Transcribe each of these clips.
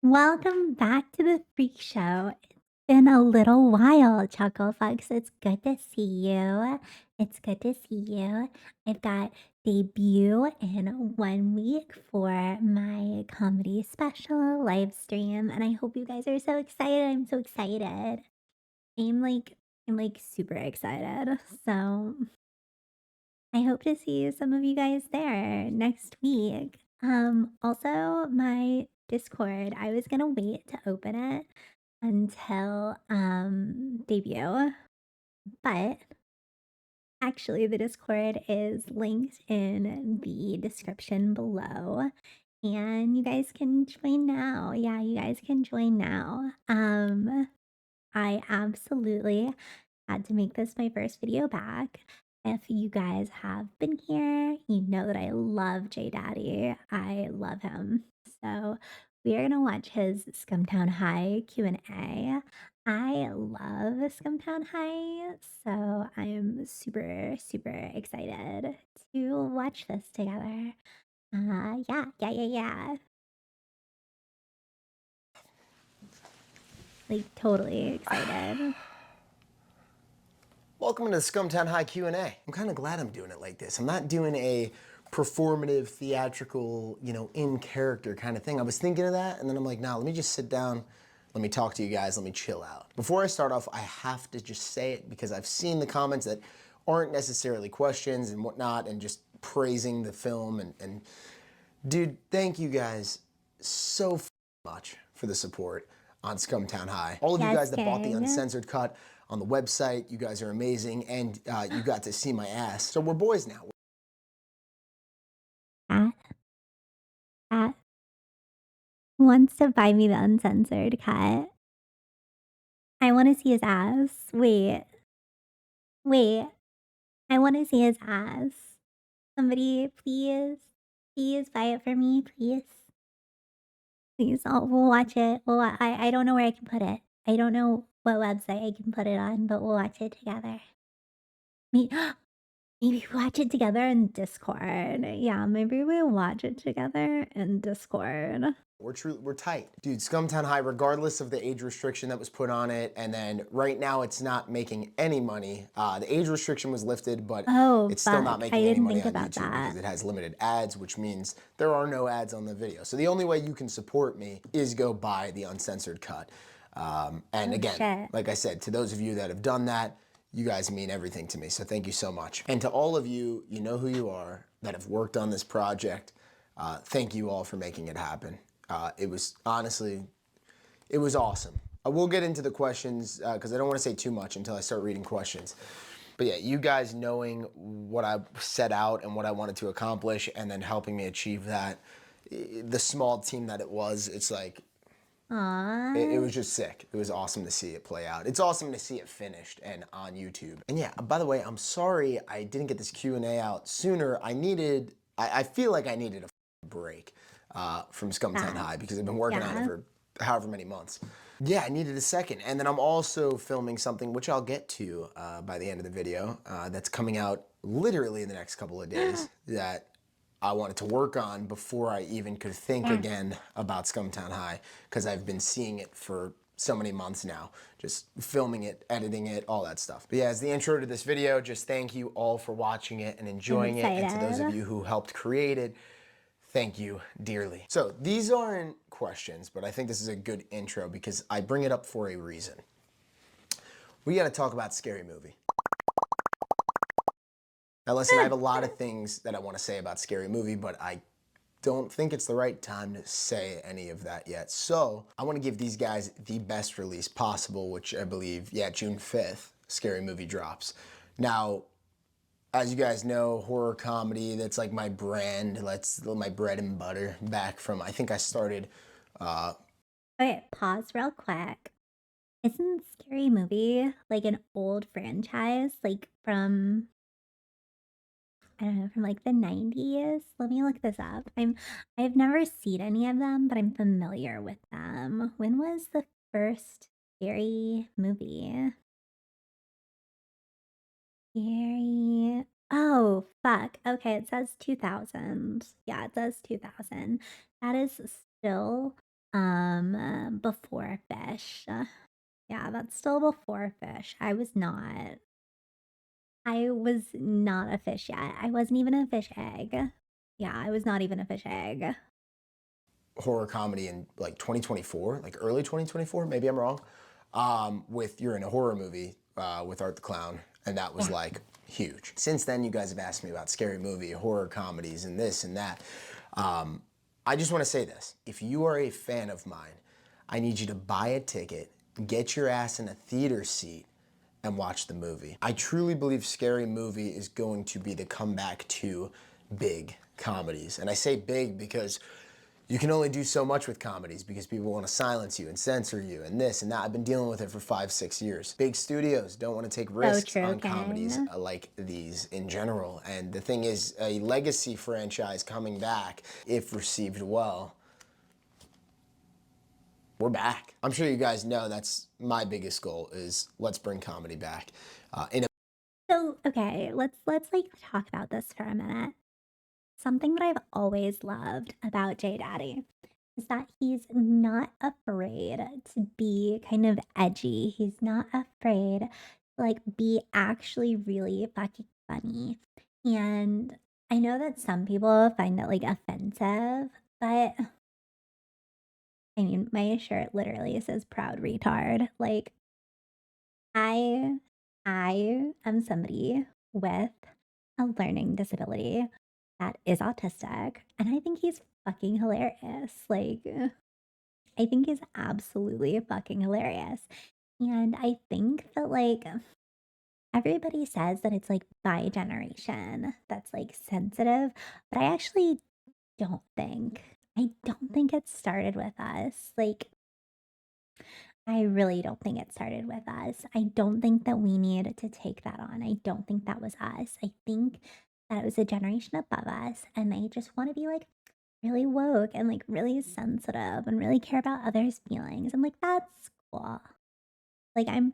Welcome back to the Freak Show. It's been a little while, Chuckle Fucks. It's good to see you. It's good to see you. I've got debut in 1 week for my comedy special live stream, and I hope you guys are so excited. I'm so excited. I'm like, I'm super excited. So I hope to see some of you guys there next week. Also my Discord, I was gonna wait to open it until debut, but actually the Discord is linked in the description below and you guys can join now. Yeah, you guys can join now. I absolutely had to make this my first video back. If you guys have been here, you know that I love Jaydaddy. I love him. So we are gonna watch his Scumtown High Q&A. I love Scumtown High, so I am super excited to watch this together. Yeah. Like totally excited. Welcome to the Scumtown High Q&A. I'm kind of glad I'm doing it like this. I'm not doing a performative, theatrical, in character kind of thing. I was thinking of that, and then I'm like, nah, let me just sit down, let me talk to you guys, let me chill out. Before I start off, I have to just say it because I've seen the comments that aren't necessarily questions and whatnot, and just praising the film. And dude, thank you guys so much for the support on Scumtown High. All of you guys that bought the uncensored cut on the website, you guys are amazing, and you got to see my ass. So we're boys now. Cat wants to buy me the uncensored cut. I want to see his ass. Wait. I want to see his ass. Somebody, please buy it for me, please. Please, we'll watch it. I don't know where I can put it. I don't know what website I can put it on, but we'll watch it together. Me, maybe watch it together in Discord. Yeah, maybe we'll watch it together in Discord. We're tight. Dude, Scumtown High, regardless of the age restriction that was put on it, and then right now it's not making any money. The age restriction was lifted, but it's still not making any money on YouTube because it has limited ads, which means there are no ads on the video. So the only way you can support me is go buy the uncensored cut. And again, like I said, to those of you that have done that, you guys mean everything to me, so thank you so much. And to all of you, you know who you are, that have worked on this project, thank you all for making it happen. It was honestly, it was awesome. I will get into the questions because I don't want to say too much until I start reading questions. But yeah, you guys knowing what I set out and what I wanted to accomplish and then helping me achieve that, the small team that it was, it's like, it was just sick. It was awesome to see it play out. It's awesome to see it finished and on YouTube. And yeah, by the way, I'm sorry I didn't get this Q&A out sooner. I feel like I needed a break from Scumtown High because I've been working on it for however many months. Yeah, I needed a second. And then I'm also filming something, which I'll get to by the end of the video, that's coming out literally in the next couple of days that I wanted to work on before I even could think again about Scumtown High, because I've been seeing it for so many months now, just filming it, editing it, all that stuff. But yeah, as the intro to this video, just thank you all for watching it and enjoying it, and to those of you who helped create it, thank you dearly. So these aren't questions, but I think this is a good intro because I bring it up for a reason. We gotta talk about Scary Movie. Now listen, I have a lot of things that I want to say about Scary Movie, but I don't think it's the right time to say any of that yet. So I want to give these guys the best release possible, which I believe, yeah, June 5th, Scary Movie drops. Now, as you guys know, horror comedy, that's like my brand. That's my bread and butter back from, I think I started. Okay, pause real quick. Isn't Scary Movie like an old franchise, like from, I don't know, from like the 90s? Let me look this up. I've never seen any of them, but I'm familiar with them. When was the first Scary Movie? Scary. Oh, fuck. Okay, it says 2000. Yeah, it says 2000. That is still before Fish. Yeah, that's still before Fish. I was not a fish yet. I wasn't even a fish egg. Yeah, I was not even a fish egg. Horror comedy in like 2024, like early 2024, maybe I'm wrong, with you're in a horror movie with Art the Clown, and that was Yeah. like huge. Since then, you guys have asked me about scary movie, horror comedies, and this and that. I just want to say this. If you are a fan of mine, I need you to buy a ticket, get your ass in a theater seat, and watch the movie. I truly believe Scary Movie is going to be the comeback to big comedies. And I say big because you can only do so much with comedies because people want to silence you and censor you and this and that. I've been dealing with it for 5-6 years. Big studios don't want to take So risks true, on comedies King. like these in general. And the thing is, a legacy franchise coming back, if received well, we're back. I'm sure you guys know that's my biggest goal is let's bring comedy back. So, okay, let's like talk about this for a minute. Something that I've always loved about Jaydaddy is that he's not afraid to be kind of edgy. He's not afraid to like be actually really fucking funny. And I know that some people find it like offensive, but I mean, my shirt literally says proud retard. Like I I am somebody with a learning disability that is autistic, and I think he's fucking hilarious. Like, I think he's absolutely fucking hilarious. And I think that, like, everybody says that it's like by generation that's like sensitive, but I actually don't think. I don't think it started with us. Like, I really don't think it started with us. I don't think that we need to take that on. I don't think that was us. I think that it was a generation above us and they just want to be like really woke and like really sensitive and really care about others' feelings. I'm like, that's cool. Like I'm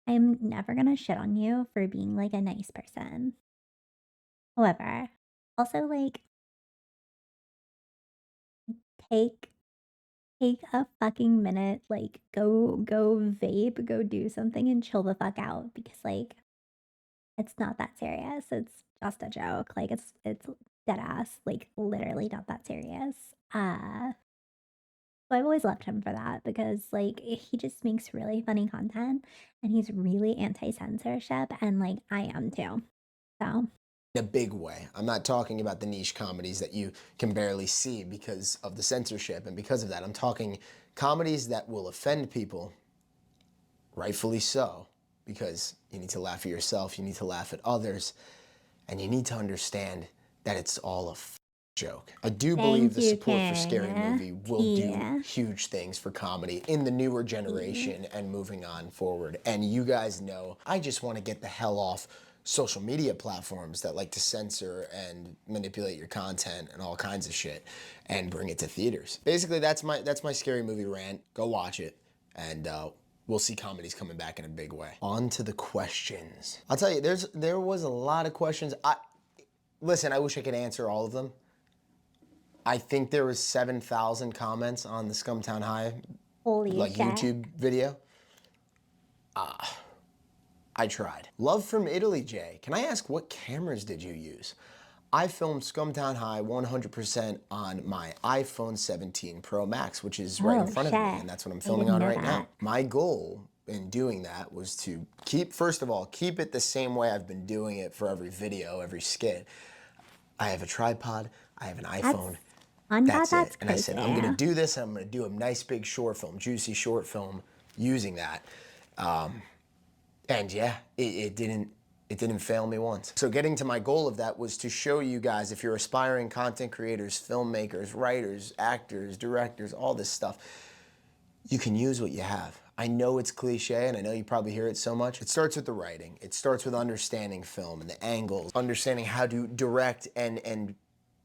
never gonna shit on you for being like a nice person. However, also like take take a fucking minute, like go vape, go do something and chill the fuck out because like it's not that serious. It's just a joke. Like it's dead ass, like literally not that serious. So I've always loved him for that because like he just makes really funny content and he's really anti-censorship and like I am too. So in a big way. I'm not talking about the niche comedies that you can barely see because of the censorship and because of that. I'm talking comedies that will offend people, rightfully so, because you need to laugh at yourself, you need to laugh at others, and you need to understand that it's all a joke. I do believe thank the you, support for Scary King. Movie will do Tea. huge things for comedy in the newer Tea. generation and moving on forward. And you guys know, I just want to get the hell off social media platforms that like to censor and manipulate your content and all kinds of shit and bring it to theaters. Basically, that's my Scary Movie rant. Go watch it and we'll see comedies coming back in a big way. On to the questions. I'll tell you, there was a lot of questions. Listen, I wish I could answer all of them. I think there was 7,000 comments on the Scumtown High Holy like shit. YouTube video. I tried. Love from Italy, Jay. Can I ask what cameras did you use? I filmed Scumtown High 100% on my iPhone 17 Pro Max, which is right in Oh front of me, shit. and that's what I'm I filming didn't on know right now. that. My goal in doing that was to first of all, keep it the same way I've been doing it for every video, every skit. I have a tripod, I have an That's iPhone, on God, that's that's it. And I crazy. said, I'm gonna do this, and I'm gonna do a nice big short film, juicy short film using that. And yeah, it didn't fail me once. So getting to my goal of that was to show you guys, if you're aspiring content creators, filmmakers, writers, actors, directors, all this stuff, you can use what you have. I know it's cliche and I know you probably hear it so much. It starts with the writing. It starts with understanding film and the angles, understanding how to direct and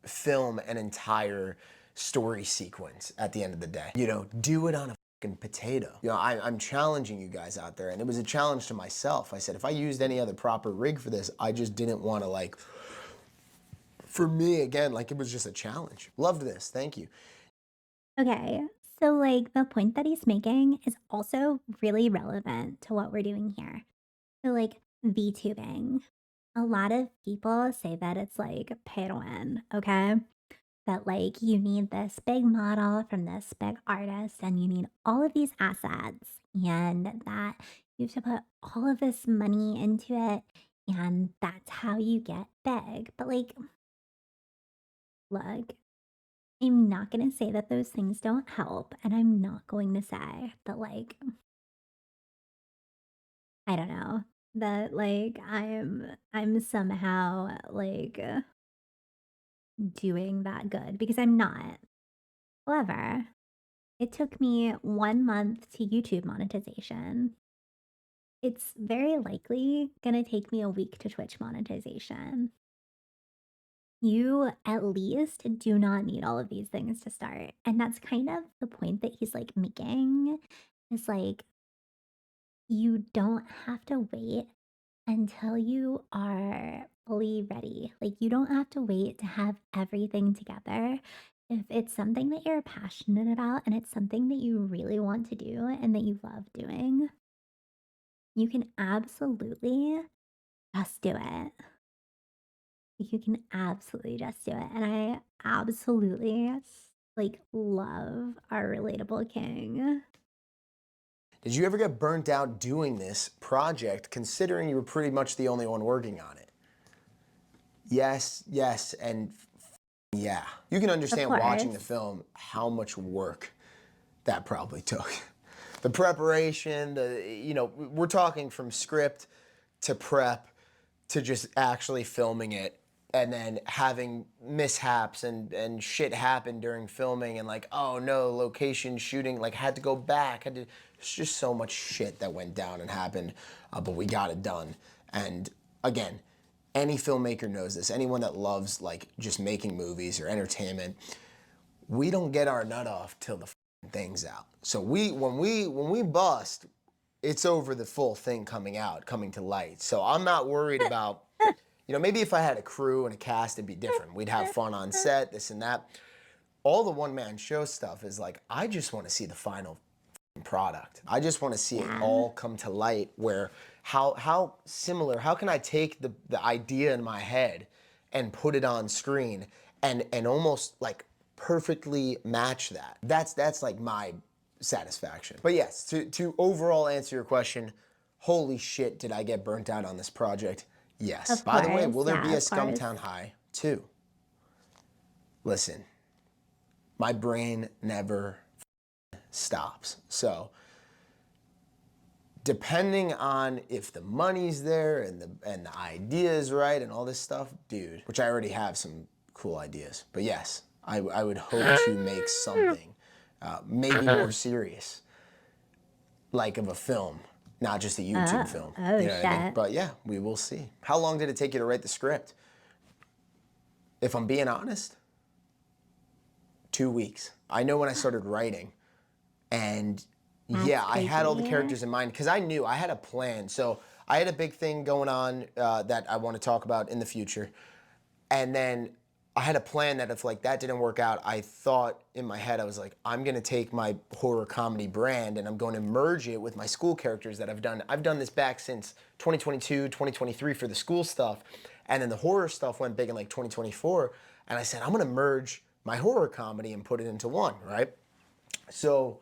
film an entire story sequence at the end of the day. You know, do it on a fucking potato. You know, I'm challenging you guys out there, and it was a challenge to myself. I said, if I used any other proper rig for this, I just didn't want to like, for me, again, like it was just a challenge. Loved this, thank you. Okay, So, like, the point that he's making is also really relevant to what we're doing here. So, like, VTubing. A lot of people say that it's like pay to win, okay? That like you need this big model from this big artist and you need all of these assets and that you have to put all of this money into it and that's how you get big. But like, look, I'm not going to say that those things don't help and I'm not going to say that like I don't know that like I'm somehow like doing that good because I'm not. However, it took me 1 month to YouTube monetization. It's very likely gonna take me a week to Twitch monetization. You at least do not need all of these things to start. And that's kind of the point that he's like making is like, you don't have to wait until you are fully ready. Like, you don't have to wait to have everything together. If it's something that you're passionate about and it's something that you really want to do and that you love doing, you can absolutely just do it. You can absolutely just do it. And I absolutely like love our relatable king. Did you ever get burnt out doing this project, considering you were pretty much the only one working on it? Yes, yes, and yeah. You can Of understand watching the course. film how much work that probably took. The preparation, we're talking from script to prep to just actually filming it and then having mishaps and shit happen during filming and like, oh no, location shooting, like had to go back. It's just so much shit that went down and happened, but we got it done. And again, any filmmaker knows this. Anyone that loves like just making movies or entertainment, we don't get our nut off till the thing's out. So when we bust, it's over the full thing coming out, coming to light. So I'm not worried about, maybe if I had a crew and a cast, it'd be different. We'd have fun on set, this and that. All the one-man show stuff is like, I just want to see the final product. I just want to see it Yeah. all come to light where how similar, how can I take the idea in my head and put it on screen and almost like perfectly match that. That's like my satisfaction. But yes, to overall answer your question, holy shit, did I get burnt out on this project? Yes. Of By the way, course. will there be Yeah, a of course. Scumtown High 2? Listen, my brain never stops. So depending on if the money's there and the idea is right and all this stuff, dude, which I already have some cool ideas. But yes, I would hope to make something maybe more serious, like of a film, not just a YouTube film. Oh, You know what I mean? shit. But yeah, we will see. How long did it take you to write the script? If I'm being honest, 2 weeks. I know when I started writing, and yeah, I had all the Crazy. characters in mind because I knew I had a plan. So I had a big thing going on that I want to talk about in the future. And then I had a plan that if like that didn't work out, I thought in my head, I was like, I'm going to take my horror comedy brand and I'm going to merge it with my school characters that I've done. I've done this back since 2022, 2023 for the school stuff. And then the horror stuff went big in like 2024. And I said, I'm going to merge my horror comedy and put it into one, right? So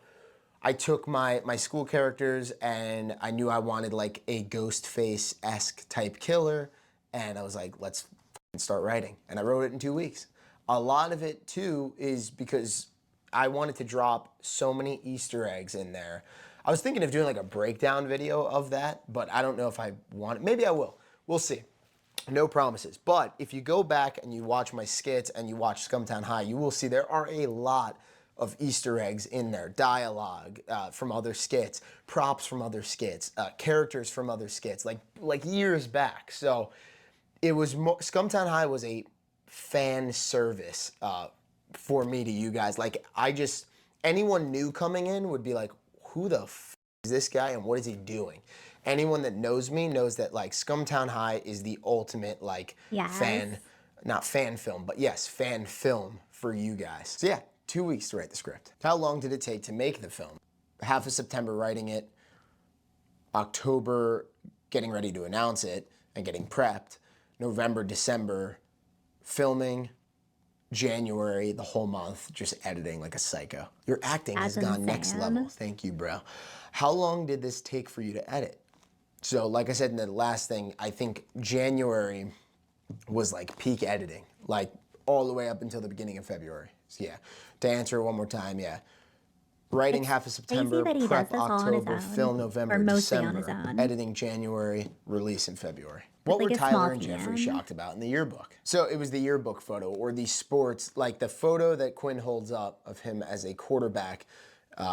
I took my school characters and I knew I wanted like a Ghostface-esque type killer. And I was like, let's start writing. And I wrote it in 2 weeks. A lot of it too is because I wanted to drop so many Easter eggs in there. I was thinking of doing like a breakdown video of that, but I don't know if I want it. Maybe I will. We'll see. No promises. But if you go back and you watch my skits and you watch Scumtown High, you will see there are a lot of Easter eggs in there. Dialogue from other skits, props from other skits, characters from other skits, like years back. So it was Scumtown High was a fan service for me to you guys. Like anyone new coming in would be like, who the is this guy and what is he doing? Anyone that knows me knows that like Scumtown High is the ultimate like Yes. not fan film, but yes, fan film for you guys. So yeah, 2 weeks to write the script. How long did it take to make the film? Half of September writing it, October getting ready to announce it and getting prepped, November, December filming, January, the whole month, just editing like a psycho. Your acting has gone next level. Thank you, bro. How long did this take for you to edit? So like I said in the last thing, I think January was like peak editing, like all the way up until the beginning of February. So yeah, to answer it one more time, yeah. Writing half of September, prep October, film November, December, editing January, release in February. What were Tyler and Jeffrey shocked about in the yearbook? So it was the yearbook photo, or the sports, like the photo that Quinn holds up of him as a quarterback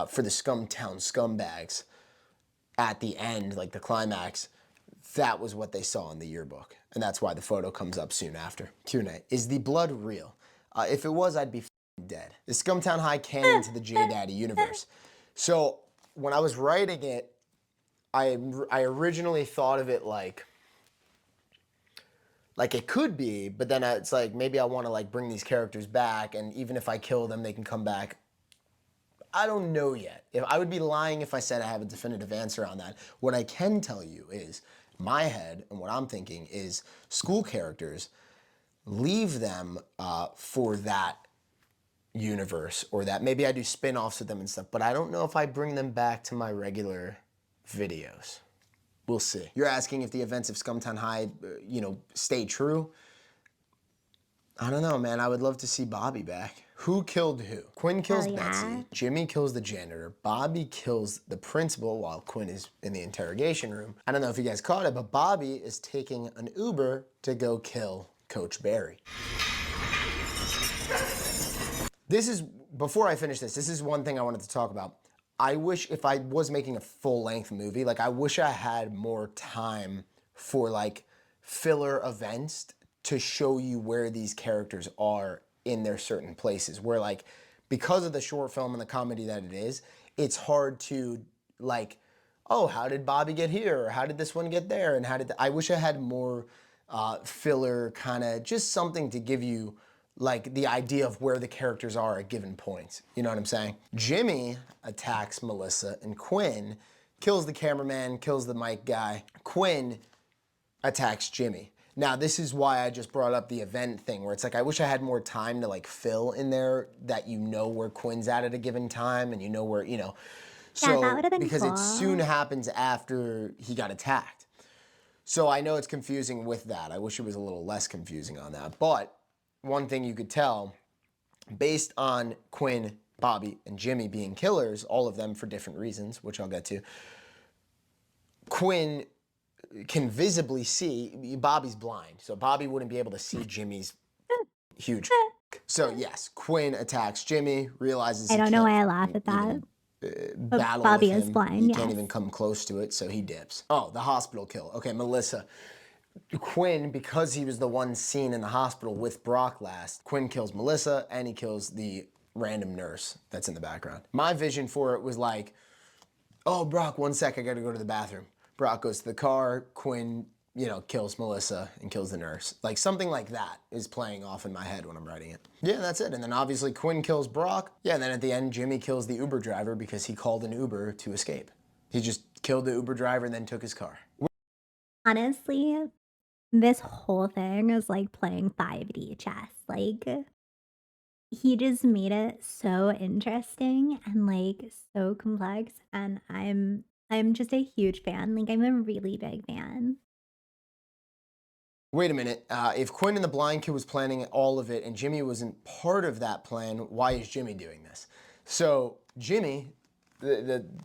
for the Scumtown Scumbags at the end, like the climax. That was what they saw in the yearbook. And that's why the photo comes up soon after. Q&A, is the blood real? If it was, I'd be dead. Is Scumtown High canon to the Jaydaddy universe? So when I was writing it, I originally thought of it like it could be, but then it's like, maybe I want to like bring these characters back, and even if I kill them, they can come back. I don't know yet. I would be lying if I said I have a definitive answer on that. What I can tell you is, my head and what I'm thinking is school characters, leave them for that universe, or that maybe I do spin-offs with them and stuff, but I don't know if I bring them back to my regular videos. We'll see. You're asking if the events of Scumtown High, stay true? I don't know, man. I would love to see Bobby back. Who killed who? Quinn kills Betsy, Jimmy kills the janitor, Bobby kills the principal while Quinn is in the interrogation room. I don't know if you guys caught it, but Bobby is taking an Uber to go kill Coach Barry. Before I finish this is one thing I wanted to talk about. I wish, if I was making a full-length movie, like I wish I had more time for like filler events to show you where these characters are in their certain places, where like, because of the short film and the comedy that it is, it's hard to like, oh, how did Bobby get here? Or how did this one get there? And I wish I had more filler, kind of just something to give you like the idea of where the characters are at given points. You know what I'm saying? Jimmy attacks Melissa, and Quinn kills the cameraman, kills the mic guy. Quinn attacks Jimmy. Now, this is why I just brought up the event thing, where it's like, I wish I had more time to like fill in there that you know where Quinn's at a given time, and you know where, So, that would have been because cool. it soon happens after he got attacked. So I know it's confusing with that. I wish it was a little less confusing on that. But one thing you could tell, based on Quinn, Bobby, and Jimmy being killers, all of them for different reasons, which I'll get to, Quinn can visibly see, Bobby's blind, so Bobby wouldn't be able to see Jimmy's huge. So yes, Quinn attacks Jimmy, realizes I don't know why I laugh at that. Battle Bobby with him. is blind, He yes. can't even come close to it, so he dips. Oh, the hospital kill. Okay, Melissa. Quinn, because he was the one seen in the hospital with Brock last, Quinn kills Melissa, and he kills the random nurse that's in the background. My vision for it was like, oh, Brock, 1 sec, I gotta go to the bathroom. Brock goes to the car, Quinn, kills Melissa and kills the nurse. Like something like that is playing off in my head when I'm writing it. Yeah, that's it. And then obviously Quinn kills Brock. Yeah, and then at the end, Jimmy kills the Uber driver because he called an Uber to escape. He just killed the Uber driver and then took his car. Honestly, this whole thing is like playing 5D chess. Like, he just made it so interesting and like so complex, and I'm just a huge fan. Like, I'm a really big fan. Wait a minute. If Quinn and the blind kid was planning all of it and Jimmy wasn't part of that plan, why is Jimmy doing this? So Jimmy,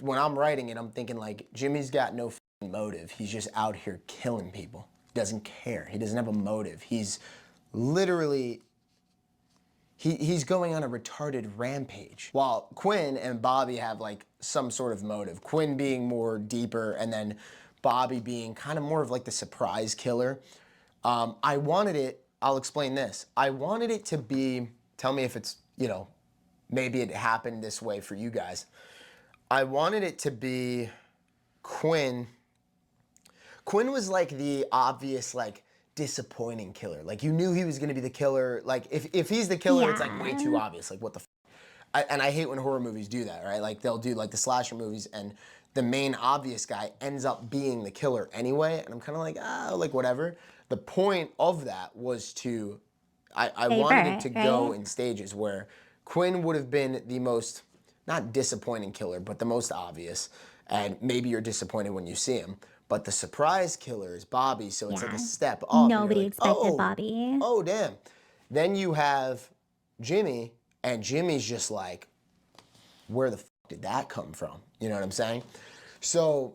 when I'm writing it, I'm thinking like, Jimmy's got no motive. He's just out here killing people. He doesn't care. He doesn't have a motive. He's literally, he's going on a retarded rampage. While Quinn and Bobby have like some sort of motive. Quinn being more deeper, and then Bobby being kind of more of like the surprise killer. I wanted it, I'll explain this. I wanted it to be, tell me if it's, maybe it happened this way for you guys. I wanted it to be Quinn. Quinn was like the obvious, like, disappointing killer. Like, you knew he was gonna be the killer. Like, if he's the killer, it's like way too obvious. Like, what the f? and I hate when horror movies do that, right? Like they'll do like the slasher movies and the main obvious guy ends up being the killer anyway. And I'm kind of like, like whatever. The point of that was to, I wanted it to go in stages where Quinn would have been the most, not disappointing killer, but the most obvious. And maybe you're disappointed when you see him. But the surprise killer is Bobby, so it's like a step up. Nobody expected Bobby. Oh, damn. Then you have Jimmy, and Jimmy's just like, where the fuck did that come from? You know what I'm saying? So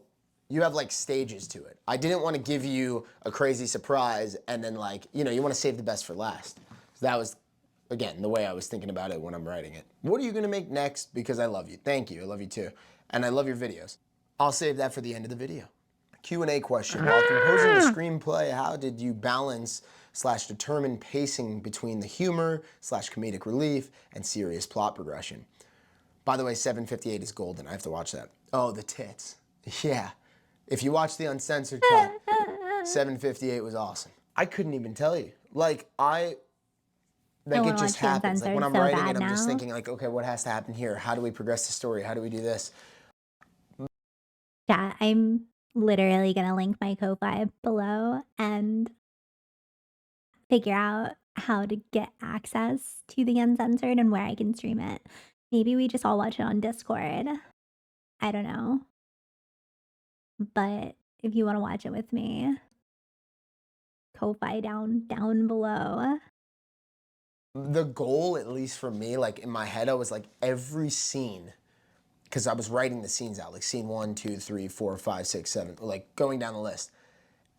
you have like stages to it. I didn't want to give you a crazy surprise and then like, you want to save the best for last. So that was, again, the way I was thinking about it when I'm writing it. What are you going to make next? Because I love you. Thank you. I love you too. And I love your videos. I'll save that for the end of the video. Q&A question. While composing the screenplay, how did you balance / determine pacing between the humor / comedic relief and serious plot progression? By the way, 758 is golden. I have to watch that. Oh, the tits. Yeah. If you watch the uncensored cut, 758 was awesome. I couldn't even tell you. Like, it just happens. Like, when I'm writing it, I'm just thinking, like, okay, what has to happen here? How do we progress the story? How do we do this? Yeah, I'm literally going to link my Ko-Fi below and figure out how to get access to the uncensored and where I can stream it. Maybe we just all watch it on Discord. I don't know. But if you want to watch it with me, Ko-Fi down below. The goal, at least for me, like in my head, I was like every scene, because I was writing the scenes out, like scene 1, 2, 3, 4, 5, 6, 7, like going down the list.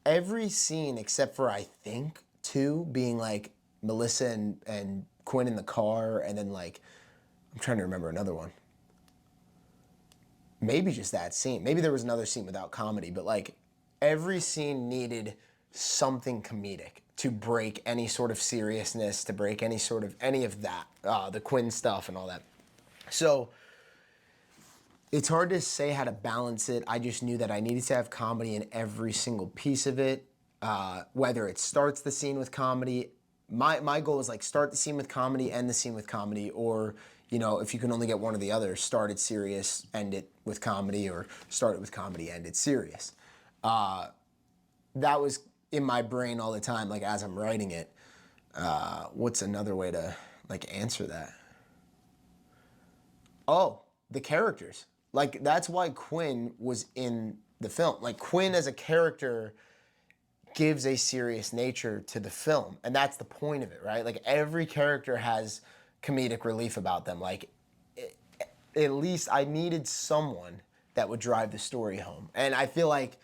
Every scene except for I think 2 being like Melissa and Quinn in the car, and then like, I'm trying to remember another one. Maybe just that scene. Maybe there was another scene without comedy, but like every scene needed something comedic to break any sort of seriousness, to break any of that, the Quinn stuff and all that. So it's hard to say how to balance it. I just knew that I needed to have comedy in every single piece of it, whether it starts the scene with comedy. My goal is like start the scene with comedy, end the scene with comedy, or if you can only get one or the other, start it serious, end it with comedy, or start it with comedy, end it serious. That was in my brain all the time, like as I'm writing it. What's another way to like answer that? Oh, the characters. Like that's why Quinn was in the film. Like Quinn as a character gives a serious nature to the film, and that's the point of it, right? Like every character has comedic relief about them. Like at least I needed someone that would drive the story home, and I feel like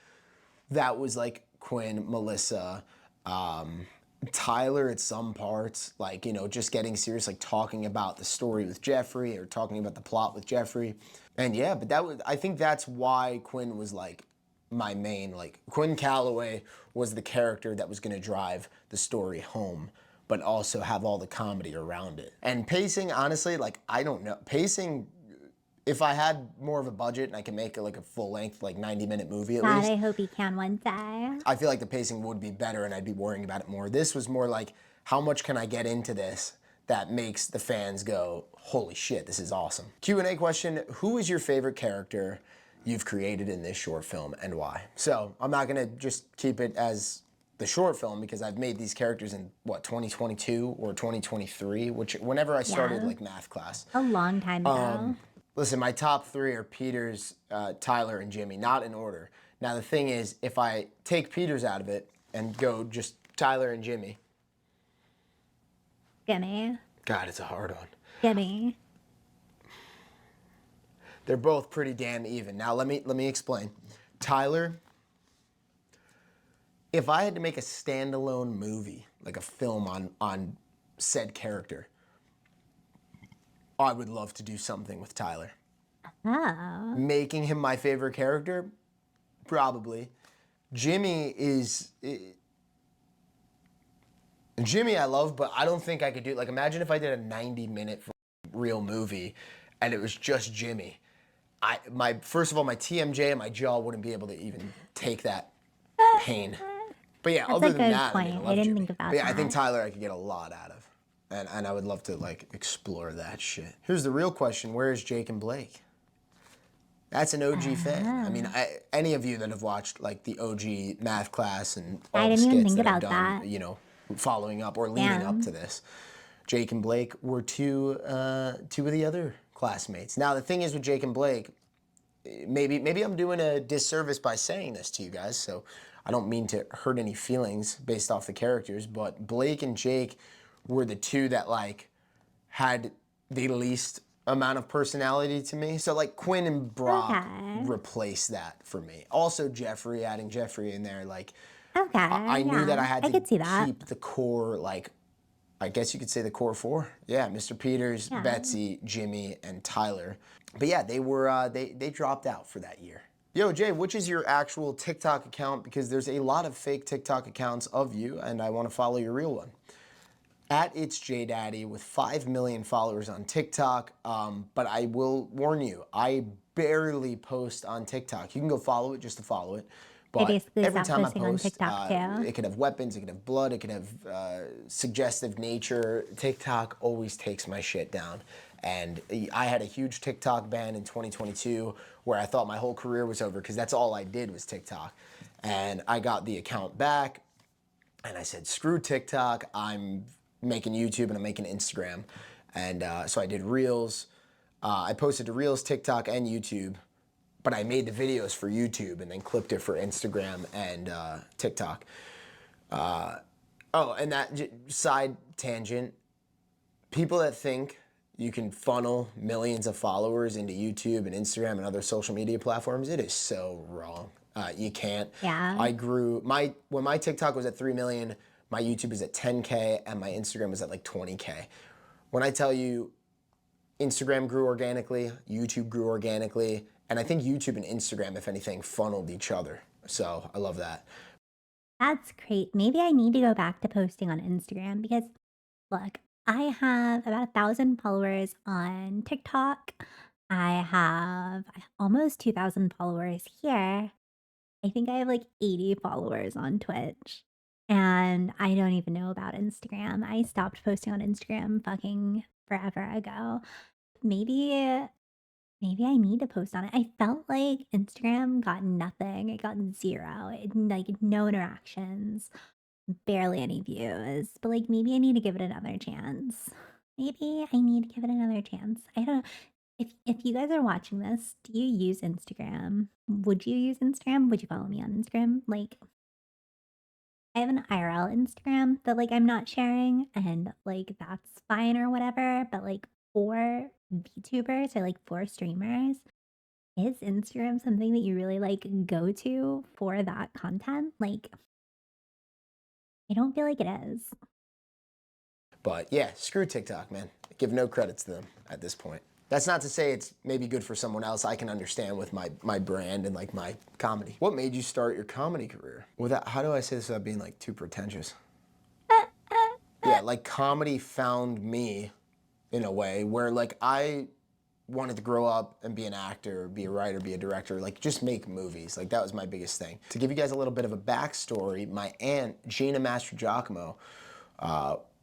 that was like Quinn, Melissa, Tyler at some parts, like just getting serious, like talking about the story with Jeffrey or talking about the plot with Jeffrey. And yeah, but I think that's why Quinn was like my main, like Quinn Calloway was the character that was going to drive the story home, but also have all the comedy around it. And pacing, honestly, like I don't know. Pacing, if I had more of a budget and I could make it like a full length, like 90-minute movie at least. I hope you can one day. I feel like the pacing would be better and I'd be worrying about it more. This was more like, how much can I get into this that makes the fans go, holy shit, this is awesome. Q&A question, who is your favorite character you've created in this short film and why? So I'm not gonna just keep it as the short film because I've made these characters in what, 2022 or 2023, whenever I started like math class. A long time ago. Listen, my top 3 are Peters, Tyler, and Jimmy, not in order. Now the thing is, if I take Peters out of it and go just Tyler and Jimmy. Gimme. God, it's a hard one. Gimme. They're both pretty damn even. Now let me explain. Tyler, if I had to make a standalone movie, like a film on said character, I would love to do something with Tyler. Oh. Making him my favorite character? Probably. Jimmy I love, but I don't think I could do it. Like, imagine if I did a 90-minute real movie and it was just Jimmy. First of all, my TMJ and my jaw wouldn't be able to even take that pain. But yeah, That's other a than good that, point. I I didn't Jimmy. think about But yeah, that. I think Tyler I could get a lot out of. And I would love to like explore that shit. Here's the real question: where is Jake and Blake? That's an OG fan. I mean, any of you that have watched like the OG math class and all the didn't even skits think that I've about done, that. you know, following up or leading up to this, Jake and Blake were two of the other classmates. Now the thing is with Jake and Blake, maybe I'm doing a disservice by saying this to you guys, so I don't mean to hurt any feelings based off the characters, but Blake and Jake were the two that like had the least amount of personality to me. So like Quinn and Brock replaced that for me. Also Jeffrey, adding Jeffrey in there, like I knew that I had to keep the core, like I guess you could say the core four. Yeah, Mr. Peters, Betsy, Jimmy, and Tyler. But yeah, they were they dropped out for that year. Yo, Jay, which is your actual TikTok account? Because there's a lot of fake TikTok accounts of you, and I want to follow your real one. At It's Jaydaddy with 5 million followers on TikTok. But I will warn you, I barely post on TikTok. You can go follow it just to follow it. But every time I post, it could have weapons, it could have blood, it could have suggestive nature. TikTok always takes my shit down. And I had a huge TikTok ban in 2022 where I thought my whole career was over because that's all I did was TikTok. And I got the account back and I said, screw TikTok, I'm making YouTube and I'm making Instagram. And so I did Reels. I posted to Reels, TikTok, and YouTube. But I made the videos for YouTube and then clipped it for Instagram and TikTok. Oh, and that side tangent, people that think you can funnel millions of followers into YouTube and Instagram and other social media platforms, it is so wrong. You can't. I grew, when my TikTok was at 3 million, my YouTube is at 10K and my Instagram is at like 20K. When I tell you Instagram grew organically, YouTube grew organically, and I think YouTube and Instagram, if anything, funneled each other. So I love that. That's great. Maybe I need to go back to posting on Instagram because, look, I have about 1,000 followers on TikTok. I have almost 2,000 followers here. I think I have like 80 followers on Twitch. And I don't even know about Instagram. I stopped posting on Instagram fucking forever ago. Maybe I need to post on it. I felt like Instagram got nothing. It got zero. Like no interactions, barely any views. But like maybe I need to give it another chance. Maybe I need to give it another chance. I don't know. If you guys are watching this, do you use Instagram? Would you use Instagram? Would you follow me on Instagram? Like I have an IRL Instagram that like I'm not sharing and like that's fine or whatever, but like for VTubers or like for streamers, is Instagram something that you really like go to for that content? Like I don't feel like it is. But yeah, screw TikTok, man. I give no credits to them at this point. That's not to say it's maybe good for someone else. I can understand with my brand and like my comedy. What made you start your comedy career? Without, how do I say this without being like too pretentious? Yeah, like comedy found me in a way where like I wanted to grow up and be an actor, be a writer, be a director, like just make movies. Like that was my biggest thing. To give you guys a little bit of a backstory, my aunt, Gina Mastrogiacomo,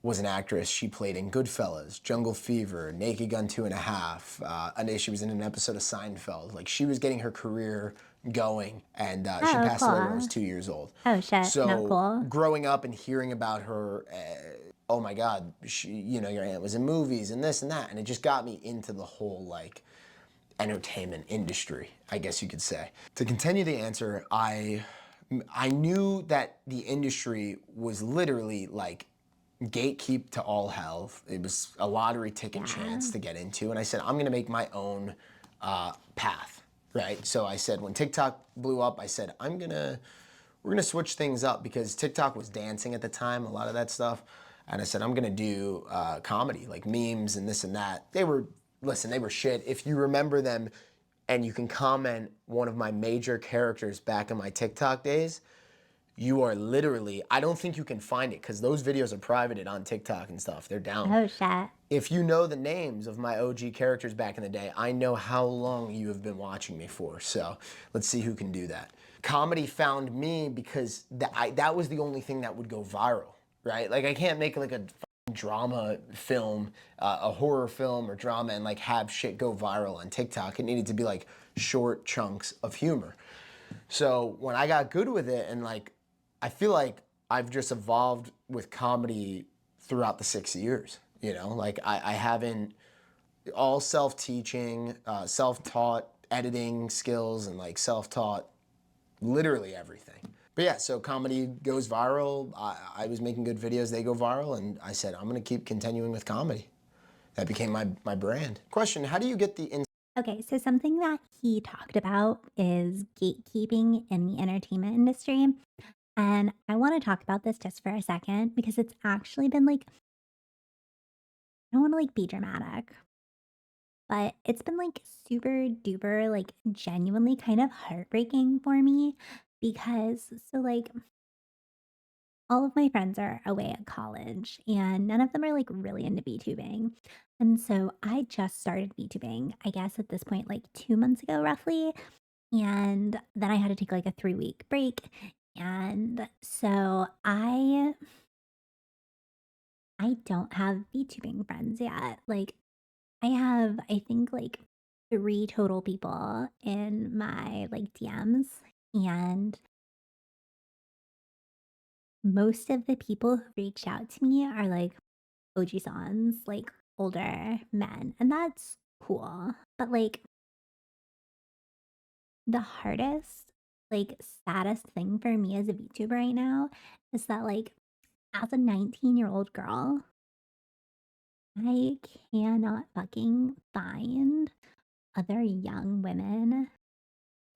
was an actress. She played in Goodfellas, Jungle Fever, Naked Gun 2.5. A day she was in an episode of Seinfeld. Like she was getting her career going, and she passed away when I was 2 years old. Oh shit, so not cool. Growing up and hearing about her, oh my God, she, you know, your aunt was in movies and this and that, and it just got me into the whole like entertainment industry, I guess you could say. To continue the answer, I knew that the industry was literally like gatekeep to all hell. It was a lottery ticket chance to get into, and I said, I'm gonna make my own path, right? So I said, when TikTok blew up, I said, we're gonna switch things up because TikTok was dancing at the time, a lot of that stuff. And I said, I'm gonna do comedy, like memes and this and that. They were shit. If you remember them and you can comment one of my major characters back in my TikTok days, you are literally, I don't think you can find it because those videos are privated on TikTok and stuff. They're down. Oh shit. If you know the names of my OG characters back in the day, I know how long you have been watching me for. So let's see who can do that. Comedy found me because that was the only thing that would go viral, right? Like I can't make like a drama film, a horror film or drama, and like have shit go viral on TikTok. It needed to be like short chunks of humor. So when I got good with it, and like, I feel like I've just evolved with comedy throughout the 6 years. You know, like I haven't, all self-teaching, self-taught editing skills, and like self-taught literally everything. But yeah, so comedy goes viral. I was making good videos, they go viral, and I said, I'm gonna keep continuing with comedy. That became my brand. Question, how do you get the Okay, so something that he talked about is gatekeeping in the entertainment industry. And I want to talk about this just for a second because it's actually been like, I don't want to like be dramatic, but it's been like super duper, like genuinely kind of heartbreaking for me because, so like, all of my friends are away at college and none of them are like really into VTubing. And so I just started VTubing, I guess at this point, like 2 months ago, roughly. And then I had to take like a 3 week break. And so I don't have VTubing friends yet. Like I have, I think like three total people in my like DMs. And most of the people who reached out to me are like OG sons, like older men. And that's cool. But like the hardest, like saddest thing for me as a VTuber right now is that like as a 19-year-old girl, I cannot fucking find other young women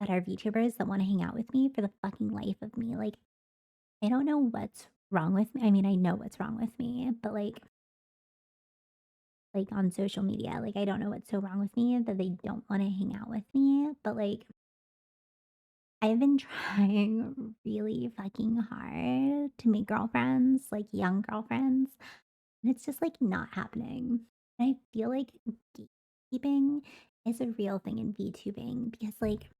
that are VTubers that want to hang out with me for the fucking life of me. Like, I don't know what's wrong with me. I mean, I know what's wrong with me, but like on social media, like I don't know what's so wrong with me that they don't want to hang out with me. But like I've been trying really fucking hard to make girlfriends, like young girlfriends, and it's just like not happening. And I feel like gatekeeping is a real thing in VTubing because like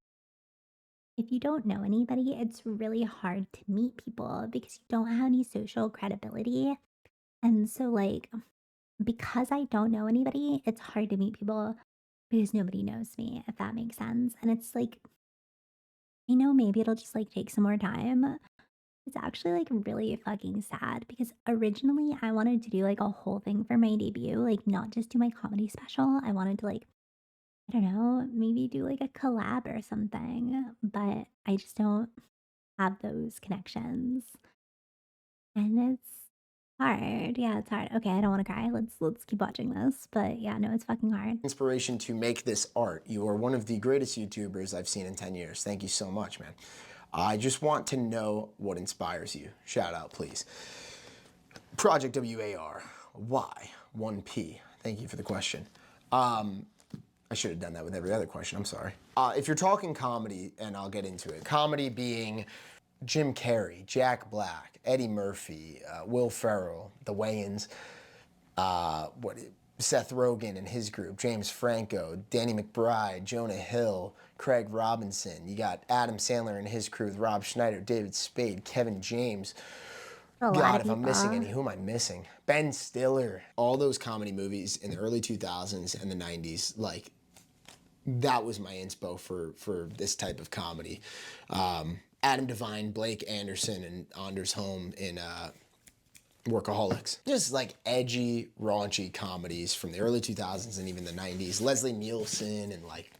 if you don't know anybody, it's really hard to meet people because you don't have any social credibility. And so like because I don't know anybody, it's hard to meet people because nobody knows me, if that makes sense. And it's like, I know maybe it'll just like take some more time. It's actually like really fucking sad because originally I wanted to do like a whole thing for my debut, like not just do my comedy special. I wanted to like, I don't know, maybe do like a collab or something, but I just don't have those connections. And it's hard. Yeah, it's hard. Okay, I don't want to cry. Let's keep watching this. But yeah, no, it's fucking hard. inspiration to make this art? You are one of the greatest YouTubers I've seen in 10 years. Thank you so much, man. I just want to know what inspires you. Shout out, please. Project WAR. Why? 1P. Thank you for the question. I should have done that with every other question. I'm sorry. If you're talking comedy, and I'll get into it, comedy being Jim Carrey, Jack Black, Eddie Murphy, Will Ferrell, the Wayans, Seth Rogen and his group, James Franco, Danny McBride, Jonah Hill, Craig Robinson. You got Adam Sandler and his crew with Rob Schneider, David Spade, Kevin James. God, if I'm missing any, who am I missing? Ben Stiller. All those comedy movies in the early 2000s and the 90s, like, that was my inspo for this type of comedy. Adam Devine, Blake Anderson, and Anders Holm in Workaholics. Just like edgy, raunchy comedies from the early 2000s and even the 90s. Leslie Nielsen and like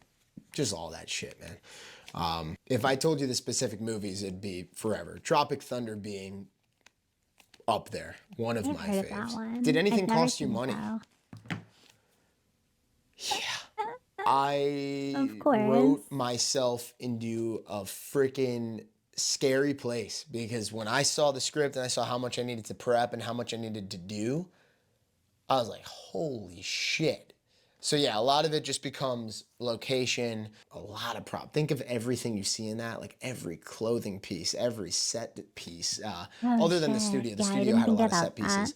just all that shit, man. If I told you the specific movies, it'd be forever. Tropic Thunder being up there, one of my faves. Did anything cost you money? Yeah. I wrote myself into a freaking scary place because when I saw the script and I saw how much I needed to prep and how much I needed to do, I was like, holy shit. So yeah, a lot of it just becomes location, a lot of prop. Think of everything you see in that, like every clothing piece, every set piece. Other than the studio. The studio had a lot of set pieces.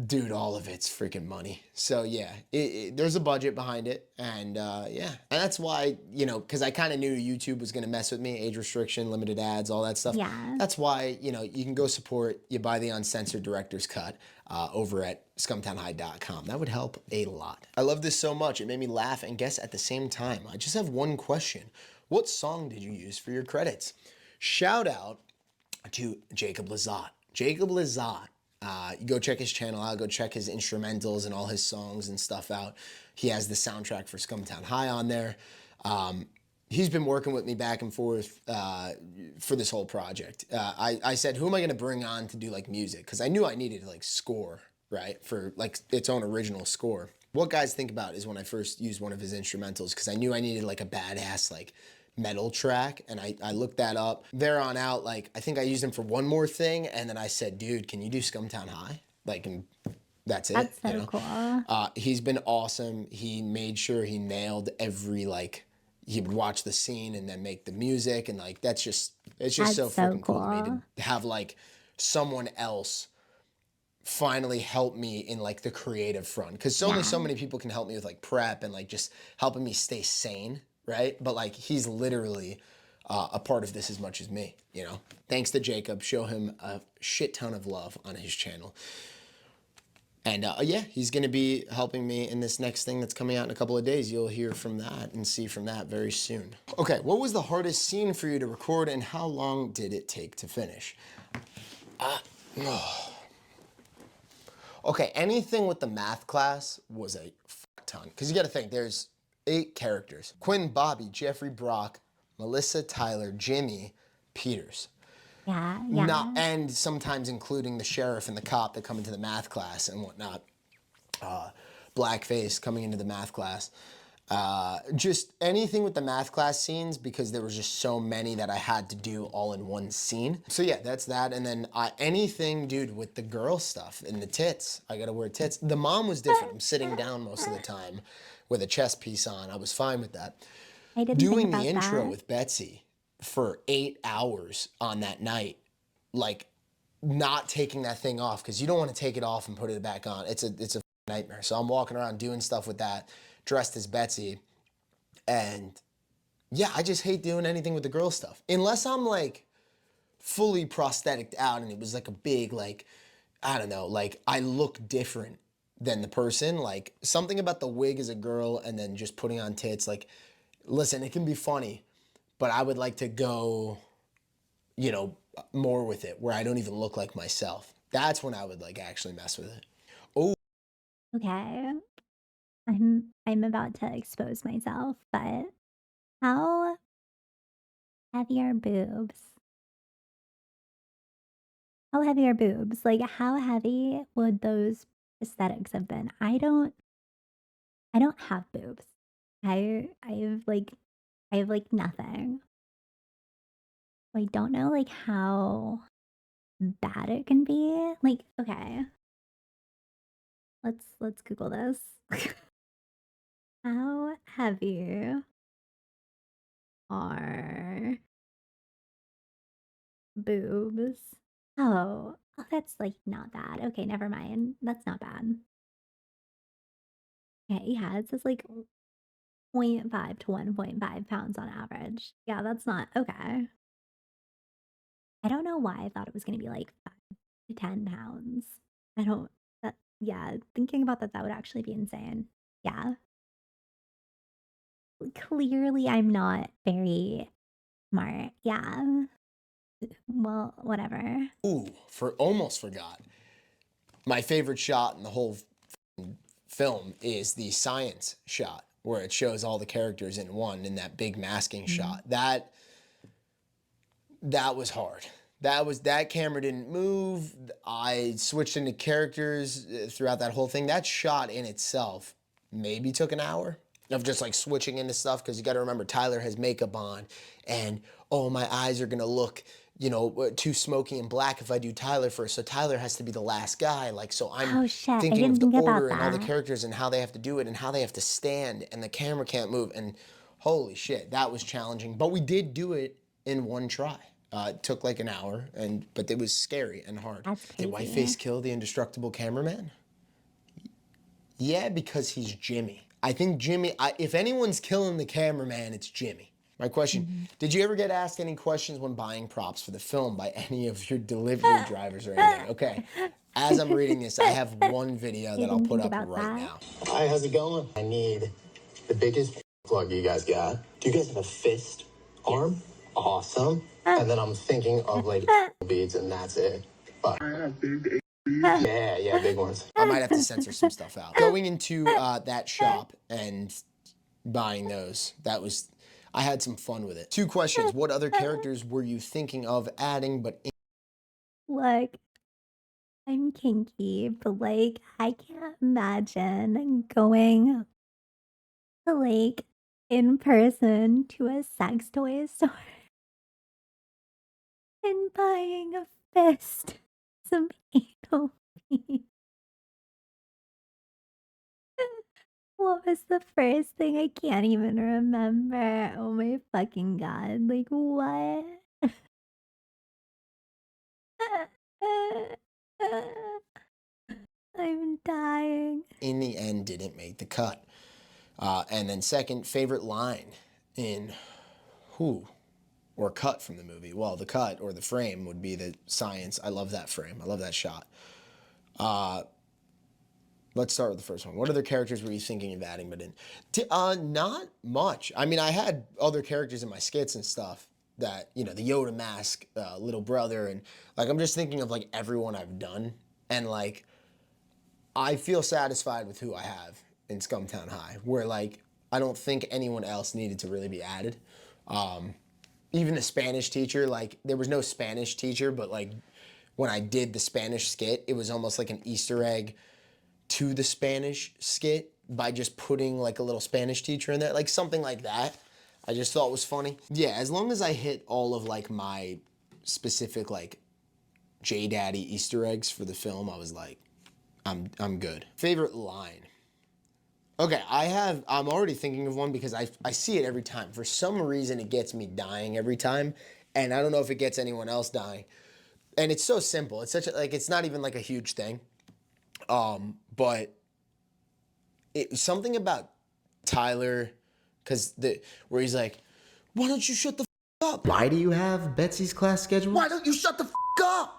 Dude, all of it's freaking money. So yeah, there's a budget behind it, and yeah, and that's why, you know, because I kind of knew YouTube was gonna mess with me, age restriction, limited ads, all that stuff. Yeah. That's why, you know, you can go support. You buy the uncensored director's cut over at scumtownhigh.com. That would help a lot. I love this so much. It made me laugh and guess at the same time. I just have one question: what song did you use for your credits? Shout out to Jacob Lazat. Jacob Lazat. You go check his channel out, go check his instrumentals and all his songs and stuff out. He has the soundtrack for Scumtown High on there. He's been working with me back and forth for this whole project. I said, who am I gonna bring on to do like music? Because I knew I needed like score, right? For like its own original score. What guys think about is when I first used one of his instrumentals, because I knew I needed like a badass like metal track, and I looked that up. There on out, like, I think I used him for one more thing, and then I said, dude, can you do Scumtown High? Like, and that's it. That's so you know? cool. He's been awesome. He made sure he nailed every, like, he would watch the scene and then make the music, and like, it's just That's so freaking cool to me cool. to have like someone else finally help me in like the creative front, because only so many people can help me with like prep and like just helping me stay sane, right? But like, he's literally a part of this as much as me, you know? Thanks to Jacob. Show him a shit ton of love on his channel. And yeah, he's gonna be helping me in this next thing that's coming out in a couple of days. You'll hear from that and see from that very soon. Okay, what was the hardest scene for you to record, and how long did it take to finish? Okay, anything with the math class was a fuck ton. Because you gotta think, there's 8 characters. Quinn, Bobby, Jeffrey, Brock, Melissa, Tyler, Jimmy, Peters. Yeah. And sometimes including the sheriff and the cop that come into the math class and whatnot. Blackface coming into the math class. Just anything with the math class scenes, because there was just so many that I had to do all in one scene. So yeah, that's that. And then anything, dude, with the girl stuff and the tits. I gotta wear tits. The mom was different. I'm sitting down most of the time with a chest piece on. I was fine with that. I didn't Doing think about the intro that. with Betsy for 8 hours on that night, like not taking that thing off, because you don't want to take it off and put it back on. It's a nightmare. So I'm walking around doing stuff with that, dressed as Betsy. And yeah, I just hate doing anything with the girl stuff. Unless I'm like fully prosthetic out and it was like a big, like, I don't know, like I look different than the person. Like something about the wig as a girl and then just putting on tits. Like, listen, it can be funny, but I would like to go, you know, more with it where I don't even look like myself. That's when I would like actually mess with it. Oh, Okay. I'm about to expose myself, but how heavy are boobs? How heavy are boobs? Like, how heavy would those aesthetics have been? I don't have boobs. I have nothing. I don't know like how bad it can be. Like, okay, let's Google this. How heavy are boobs? Oh, that's like not bad. Okay, never mind. That's not bad. Okay, yeah, it says like 0.5 to 1.5 pounds on average. Yeah, that's not okay. I don't know why I thought it was gonna be like 5 to 10 pounds. I don't that yeah, thinking about that, that would actually be insane. Yeah. Clearly I'm not very smart. Yeah. Well, whatever. ooh, almost forgot. My favorite shot in the whole film is the science shot where it shows all the characters in one in that big masking Mm. shot. That was hard. That camera didn't move. I switched into characters throughout that whole thing. That shot in itself maybe took an hour of just like switching into stuff, because you got to remember Tyler has makeup on, and oh, my eyes are gonna look, you know, too smoky and black if I do Tyler first. So Tyler has to be the last guy. Like, so I'm Oh shit, I thinking didn't of the think order about and all the that. characters and how they have to do it and how they have to stand, and the camera can't move. And holy shit, that was challenging. But we did do it in one try. It took like an hour, but it was scary and hard. That's Did crazy. Whiteface kill the indestructible cameraman? Yeah, because he's Jimmy. I think Jimmy, if anyone's killing the cameraman, it's Jimmy. My question, did you ever get asked any questions when buying props for the film by any of your delivery drivers or anything? Okay, as I'm reading this, I have one video that I'll put up right now. Hi, how's it going? I need the biggest plug you guys got. Do you guys have a fist arm? Awesome. And then I'm thinking of like beads and that's it. But yeah, big ones. I might have to censor some stuff out. Going into that shop and buying those, I had some fun with it. 2 questions. What other characters were you thinking of adding but Look, I'm kinky, but, like, I can't imagine going to, like, in person to a sex toy store and buying a fist, some anal beads. What was the first thing? I can't even remember. Oh my fucking god. Like, what? I'm dying. in the end didn't make the cut? And then second, favorite line in or cut from the movie? Well, the cut or the frame would be the science. I love that frame. I love that shot. Let's start with the first one. What other characters were you thinking of adding but didn't? Not much. I mean, I had other characters in my skits and stuff that, the Yoda mask, little brother, and like I'm just thinking of like everyone I've done, and like I feel satisfied with who I have in Scumtown High, where like I don't think anyone else needed to really be added. Even the Spanish teacher, like there was no Spanish teacher, but like when I did the Spanish skit, it was almost like an Easter egg to the Spanish skit by just putting like a little Spanish teacher in there, like something like that. I just thought was funny. Yeah, as long as I hit all of like my specific like Jaydaddy Easter eggs for the film, I was like, I'm good. Favorite line. Okay, I'm already thinking of one because I see it every time. For some reason, it gets me dying every time, and I don't know if it gets anyone else dying. And it's so simple. It's it's not even like a huge thing. But something about Tyler, where he's like, why don't you shut the up? Why do you have Betsy's class schedule? Why don't you shut the up?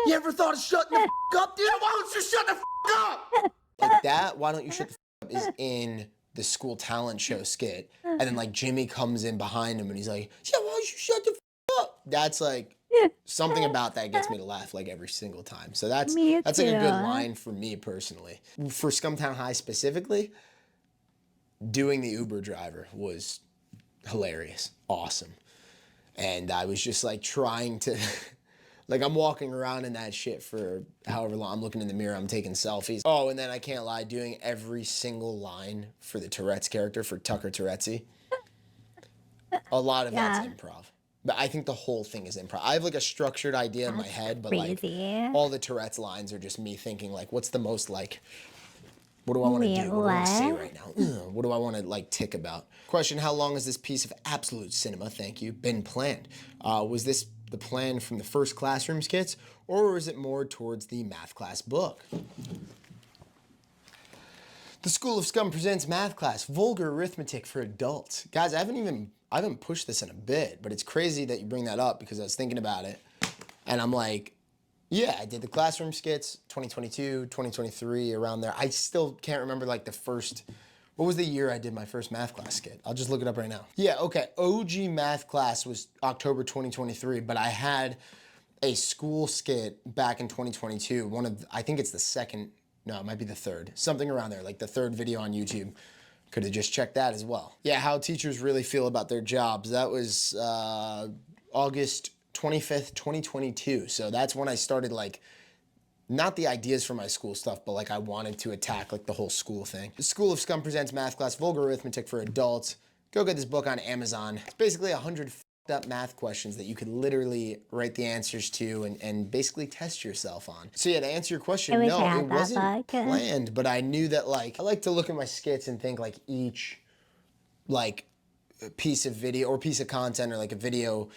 You ever thought of shutting the up, dude? Why don't you shut the up? Like that, why don't you shut the up is in the school talent show skit. And then like Jimmy comes in behind him and he's like, yeah, why don't you shut the up? That's like, something about that gets me to laugh like every single time. So that's like a good line for me personally. For Scumtown High specifically, doing the Uber driver was hilarious, awesome. And I was just like trying to, like I'm walking around in that shit for however long. I'm looking in the mirror, I'm taking selfies. Oh, and then I can't lie, doing every single line for the Tourette's character, for Tucker Tourettesy. A lot of that's improv. But I think the whole thing is improv. I have like a structured idea in my head, but like all the Tourette's lines are just me thinking like, what's the most like, what do I want to do? What do I want to say right now? What do I want to like tick about? Question, how long has this piece of absolute cinema, thank you, been planned? Was this the plan from the first classroom skits, or is it more towards the math class book? The School of Scum presents math class, vulgar arithmetic for adults. Guys, I haven't pushed this in a bit, but it's crazy that you bring that up because I was thinking about it and I'm like, yeah, I did the classroom skits, 2022, 2023, around there. I still can't remember like what was the year I did my first math class skit? I'll just look it up right now. Yeah, okay, OG math class was October 2023, but I had a school skit back in 2022. I think it's the second, no, it might be the third, something around there, like the third video on YouTube. Could have just checked that as well. Yeah, how teachers really feel about their jobs. That was August 25th, 2022. So that's when I started like, not the ideas for my school stuff, but like I wanted to attack like the whole school thing. The School of Scum presents math class, vulgar arithmetic for adults. Go get this book on Amazon. It's basically 100 up math questions that you could literally write the answers to and basically test yourself on. So yeah, to answer your question, no, it wasn't planned, but I knew that like, I like to look at my skits and think like each like piece of video or piece of content or like a video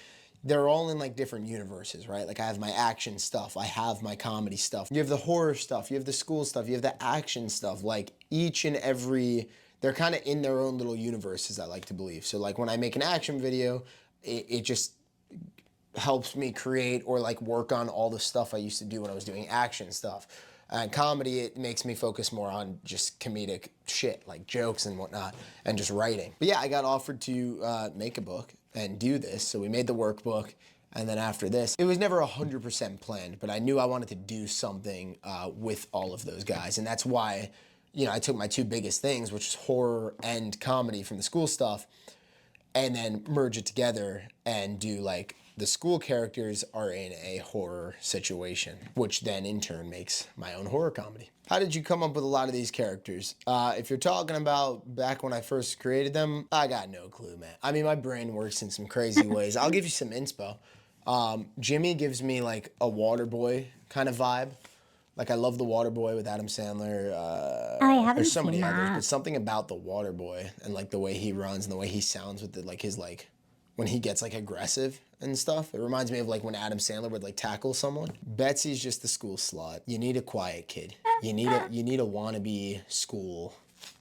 they're all in like different universes, right? Like I have my action stuff, I have my comedy stuff. You have the horror stuff, you have the school stuff, you have the action stuff. Like each and every, they're kind of in their own little universes, I like to believe. So like when I make an action video, it just helps me create or like work on all the stuff I used to do when I was doing action stuff. And comedy, it makes me focus more on just comedic shit, like jokes and whatnot, and just writing. But yeah, I got offered to make a book and do this, so we made the workbook, and then after this, it was never 100% planned, but I knew I wanted to do something with all of those guys, and that's why, you know, I took my two biggest things, which is horror and comedy from the school stuff, and then merge it together and do like the school characters are in a horror situation, which then in turn makes my own horror comedy. How did you come up with a lot of these characters? If you're talking about back when I first created them, I got no clue, man. I mean, my brain works in some crazy ways. I'll give you some inspo. Jimmy gives me like a Waterboy kind of vibe. Like I love the Waterboy with Adam Sandler. I haven't There's so seen many that. others, but something about the Waterboy and like the way he runs and the way he sounds with it, like his like when he gets like aggressive and stuff. It reminds me of like when Adam Sandler would like tackle someone. Betsy's just the school slut. You need a quiet kid. You need a wannabe school.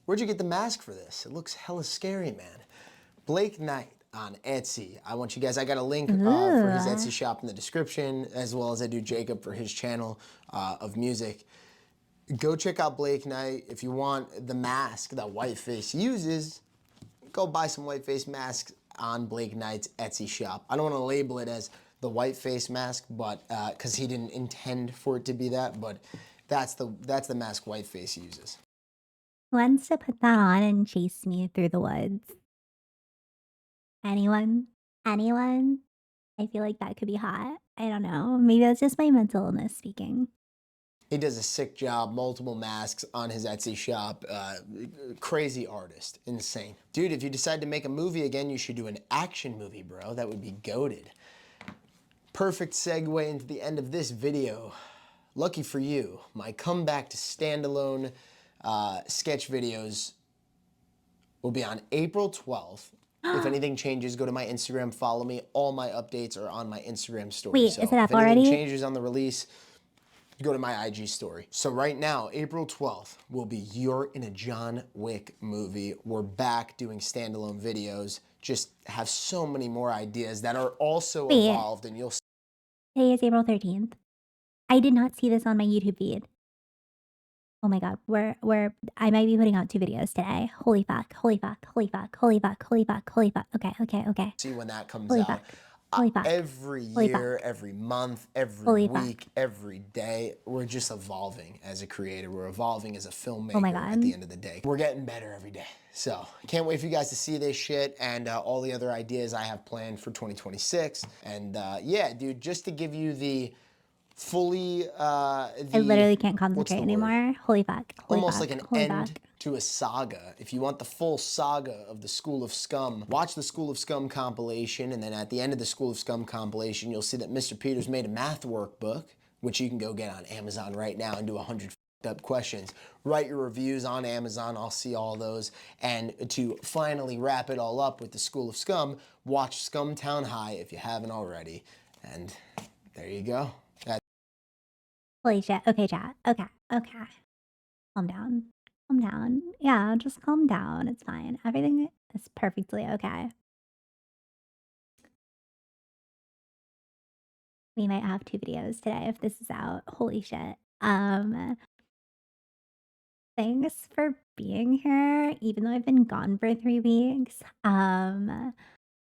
Where'd you get the mask for this? It looks hella scary, man. Blake Knight on Etsy. I want you guys, I got a link for his Etsy shop in the description, as well as I do Jacob for his channel of music. Go check out Blake Knight. If you want the mask that Whiteface uses, go buy some Whiteface masks on Blake Knight's Etsy shop. I don't want to label it as the Whiteface mask, but because he didn't intend for it to be that, but that's the mask Whiteface uses. Who wants to put that on and chase me through the woods? Anyone? Anyone? I feel like that could be hot. I don't know. Maybe that's just my mental illness speaking. He does a sick job, multiple masks on his Etsy shop. Crazy artist, insane. Dude, if you decide to make a movie again, you should do an action movie, bro. That would be goated. Perfect segue into the end of this video. Lucky for you, my comeback to standalone sketch videos will be on April 12th. If anything changes, go to my Instagram, follow me. All my updates are on my Instagram story. Wait, so is it up if anything already? changes on the release, go to my IG story. So right now, April 12th will be You're in a John Wick movie. We're back doing standalone videos. Just have so many more ideas that are also evolved, and you'll see. Today is April 13th. I did not see this on my YouTube feed. Oh my god, I might be putting out 2 videos today. Holy fuck, holy fuck, holy fuck, holy fuck, holy fuck, holy fuck. Okay. See when that comes Holy out. fuck. Holy fuck. Every Holy year, fuck. every month, every Holy week, fuck. every day, we're just evolving as a creator. We're evolving as a filmmaker Oh my god. at the end of the day. We're getting better every day. So can't wait for you guys to see this shit and all the other ideas I have planned for 2026. And yeah, dude, just to give you the fully I literally can't concentrate anymore. Holy fuck. Holy almost fuck. like an holy end fuck. to a saga. If you want the full saga of the School of Scum, watch the School of Scum compilation, and then at the end of the School of Scum compilation, you'll see that Mr. Peters made a math workbook, which you can go get on Amazon right now and do 100 up questions. Write your reviews on Amazon. I'll see all those. And to finally wrap it all up with the School of Scum, watch Scumtown High if you haven't already. And there you go. Holy shit. Okay, chat. Okay. Calm down. Calm down. Yeah, just calm down. It's fine. Everything is perfectly okay. We might have 2 videos today if this is out. Holy shit. Thanks for being here, even though I've been gone for 3 weeks.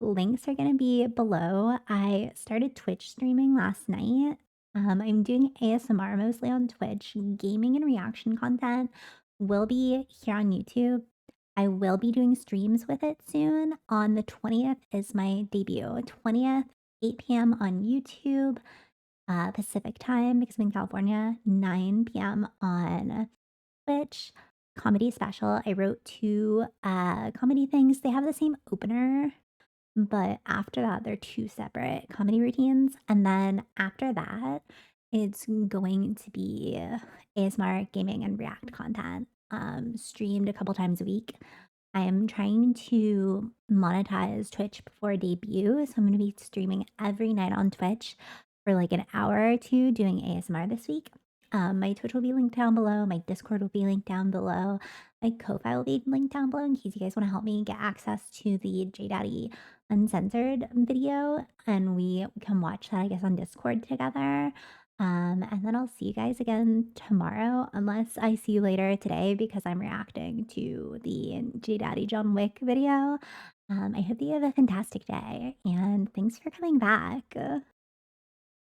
Links are gonna be below. I started Twitch streaming last night. I'm doing ASMR mostly on Twitch. Gaming and reaction content will be here on YouTube. I will be doing streams with it soon. On the 20th is my debut. 20th, 8 p.m. on YouTube, Pacific time because I'm in California, 9 p.m. on Twitch. Comedy special. I wrote 2 comedy things. They have the same opener, but after that, they're 2 separate comedy routines. And then after that, it's going to be ASMR, gaming, and React content, streamed a couple times a week. I am trying to monetize Twitch before debut, so I'm gonna be streaming every night on Twitch for like an hour or two doing ASMR this week. My Twitch will be linked down below. My Discord will be linked down below. My Ko-Fi will be linked down below in case you guys want to help me get access to the Jaydaddy Uncensored video, and we can watch that, I guess, on Discord together. And then I'll see you guys again tomorrow, unless I see you later today because I'm reacting to the Jaydaddy John Wick video. I hope that you have a fantastic day, and thanks for coming back.